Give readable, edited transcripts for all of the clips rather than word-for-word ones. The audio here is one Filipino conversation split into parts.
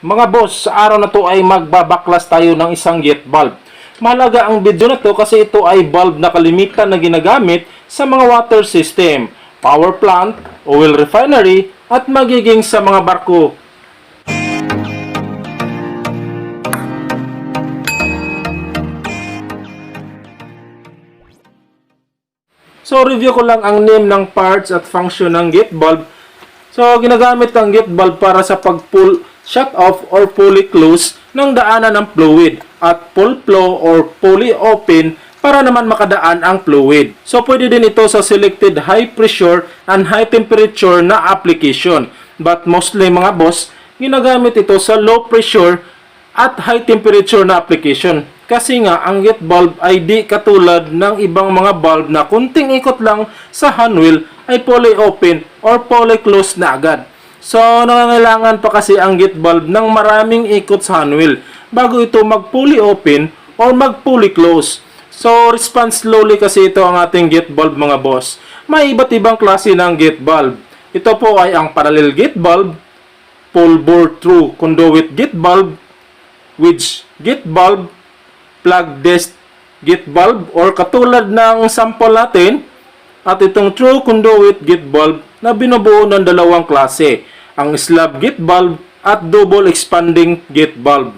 Mga boss, sa araw na to ay magbabaklas tayo ng isang gate bulb. Mahalaga ang video na to kasi ito ay bulb na kalimitan na ginagamit sa mga water system, power plant, oil refinery, at magiging sa mga barko. So, review ko lang ang name ng parts at function ng gate bulb. So, ginagamit ang gate bulb para sa pag-pull shut off or fully close ng daanan ng fluid at full flow or fully open para naman makadaan ang fluid. So, pwede din ito sa selected high pressure and high temperature na application. But mostly mga boss, ginagamit ito sa low pressure at high temperature na application. Kasi nga, ang gate bulb ay di katulad ng ibang mga bulb na kunting ikot lang sa handwheel ay fully open or fully closed na agad. So, nangangailangan pa kasi ang gate bulb ng maraming ikot sa handwheel bago ito mag-fully open or mag-fully close. So, response slowly kasi ito ang ating gate bulb mga boss. May iba't ibang klase ng gate bulb. Ito po ay ang parallel gate bulb, full bore through conduit gate bulb, wedge gate bulb, plug disc gate bulb or katulad ng sample natin, at itong true conduit gate bulb na binubuo ng dalawang klase, ang slab gate bulb at double expanding gate bulb.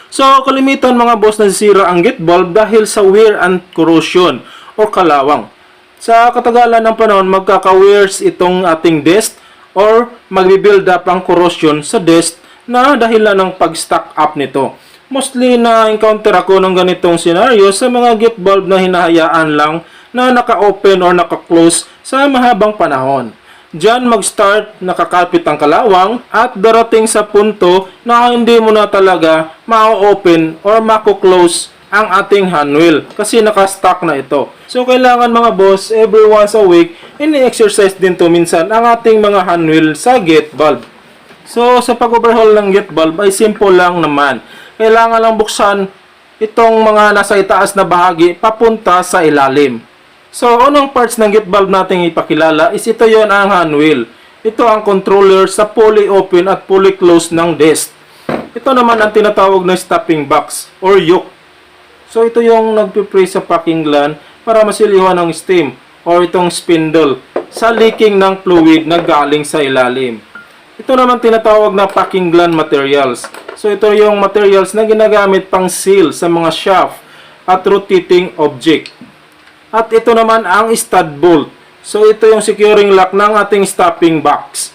So, kalimitan mga boss nasisira ang gate bulb dahil sa wear and corrosion o kalawang. Sa katagalan ng panahon, magkaka-wears itong ating disc or magbi-build up ang corrosion sa disc na dahilan ng pag-stack up nito. Mostly na-encounter ako ng ganitong scenario sa mga gate bulb na hinahayaan lang na naka-open or naka-close sa mahabang panahon. Diyan mag-start, nakakapit ang kalawang at darating sa punto na hindi mo na talaga ma-open or mako-close ang ating handwheel kasi naka-stuck na ito. So kailangan mga boss, every once a week, ini-exercise din to minsan ang ating mga handwheel sa gate bulb. So sa pag-overhaul ng gate bulb ay simple lang naman. Kailangan lang buksan itong mga nasa itaas na bahagi papunta sa ilalim. So, unang parts ng gate bulb natin ipakilala is ito yon ang handwheel. Ito ang controller sa fully open at fully closed ng disc. Ito naman ang tinatawag na stopping box or yoke. So, ito yung nagpipray sa packing gland para masilihan ng steam or itong spindle sa leaking ng fluid na galing sa ilalim. Ito naman tinatawag na packing gland materials. So, ito yung materials na ginagamit pang seal sa mga shaft at rotating object. At ito naman ang stud bolt. So, ito yung securing lock ng ating stopping box.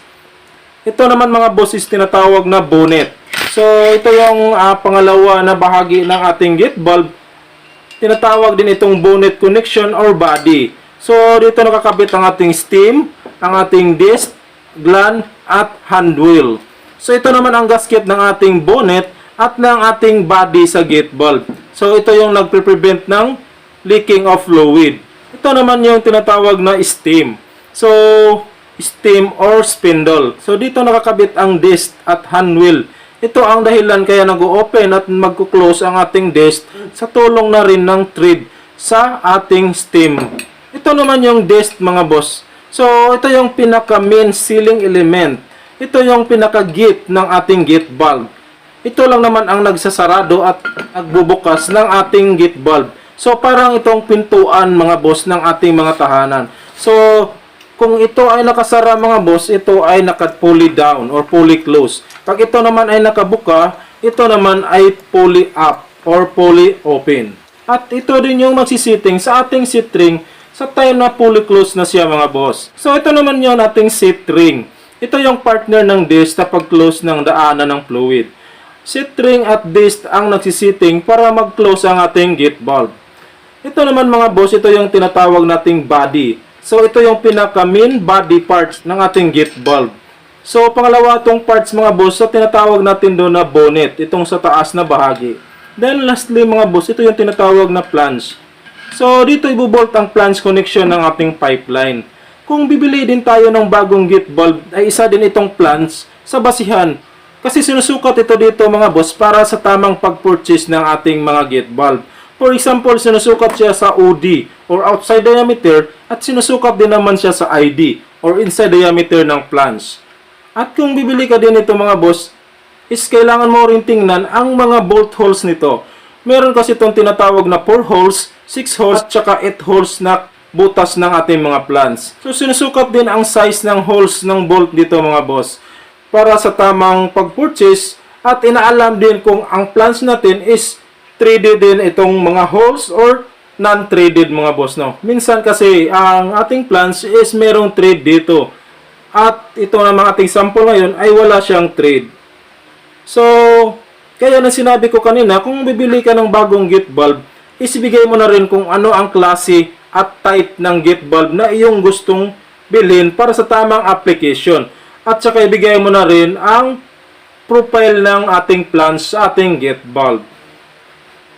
Ito naman mga boss is tinatawag na bonnet. So, ito yung pangalawa na bahagi ng ating gate bulb. Tinatawag din itong bonnet connection or body. So, dito nakakabit ang ating steam, ang ating disc, gland, at handwheel. So, ito naman ang gasket ng ating bonnet at ng ating body sa gate bulb. So, ito yung nagpre-prevent ng leaking of fluid. Ito naman yung tinatawag na steam. So, steam or spindle. So, dito nakakabit ang disc at handwheel. Ito ang dahilan kaya nag-open at mag-close ang ating disc sa tulong na rin ng thread sa ating steam. Ito naman yung disc mga boss. So, ito yung pinaka-main sealing element. Ito yung pinaka-gate ng ating gate bulb. Ito lang naman ang nagsasarado at nagbubukas ng ating gate bulb. So, parang itong pintuan mga boss ng ating mga tahanan. So, kung ito ay nakasara mga boss, ito ay naka-fully down or fully closed. Pag ito naman ay nakabuka, ito naman ay fully up or fully open. At ito din yung magsisiting sa ating seat ring sa time na fully closed na siya mga boss. So, ito naman yung ating seat ring. Ito yung partner ng disc na pag-close ng daanan ng fluid. Seat ring at disc ang nagsisiting para mag-close ang ating gate bulb. Ito naman mga boss, ito yung tinatawag nating body. So, ito yung pinaka-main body parts ng ating gate bulb. So, pangalawa itong parts mga boss, so tinatawag natin doon na bonnet, itong sa taas na bahagi. Then, lastly mga boss, ito yung tinatawag na flange. So, dito ibubolt ang flange connection ng ating pipeline. Kung bibili din tayo ng bagong gate bulb, ay isa din itong flange sa basihan. Kasi sinusukat ito dito mga boss para sa tamang pag-purchase ng ating mga gate bulb. For example, sinusukat siya sa OD or outside diameter at sinusukat din naman siya sa ID or inside diameter ng flange. At kung bibili ka din ito mga boss, is kailangan mo rin tingnan ang mga bolt holes nito. Meron kasi itong tinatawag na 4 holes, 6 holes, at saka 8 holes na butas ng ating mga plants. So sinusukat din ang size ng holes ng bolt dito mga boss para sa tamang pag-purchase, at inaalam din kung ang plants natin is threaded din itong mga holes or non-threaded mga boss, no. Minsan kasi ang ating plants is merong thread dito. At ito namang ating sample ngayon ay wala siyang thread. So, kaya na sinabi ko kanina, kung bibili ka ng bagong gate bulb, isibigay mo na rin kung ano ang klase at type ng gate bulb na iyong gustong bilhin para sa tamang application. At saka ibigay mo na rin ang profile ng ating plants sa ating gate bulb.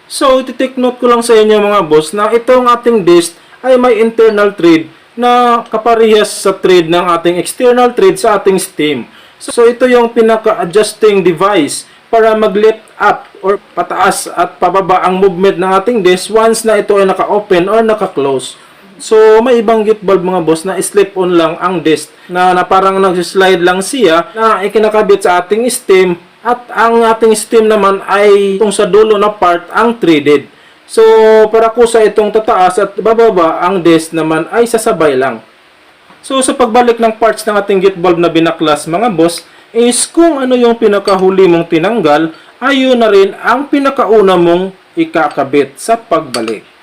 So, iti-take note ko lang sa inyo mga boss na itong ating disc ay may internal thread na kaparehas sa thread ng ating external thread sa ating stem. So, ito yung pinaka-adjusting device para mag-lift up or pataas at pababa ang movement ng ating disc once na ito ay naka-open or naka-close. So, may ibang gate bulb mga boss na slip-on lang ang disc na parang nag-slide lang siya na ikinakabit sa ating stem, at ang ating stem naman ay itong sa dulo na part ang threaded. So, para kusa itong tataas at bababa, ang disc naman ay sasabay lang. So, sa pagbalik ng parts ng ating gate bulb na binaklas mga boss, is kung ano yung pinakahuli mong tinanggal, ayun na rin ang pinakauna mong ikakabit sa pagbalik.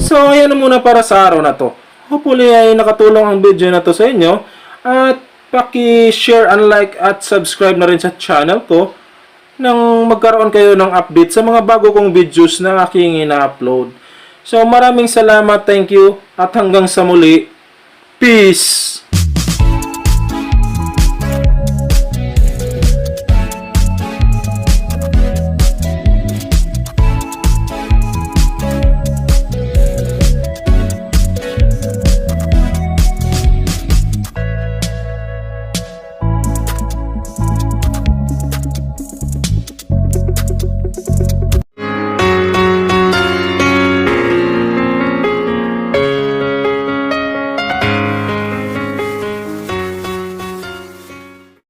So, ayan na muna para sa araw na to. Hopefully ay nakatulong ang video na to sa inyo. At paki-share and like at subscribe na rin sa channel ko nang magkaroon kayo ng update sa mga bago kong videos na aking ina-upload. So, maraming salamat, thank you, at hanggang sa muli. Peace!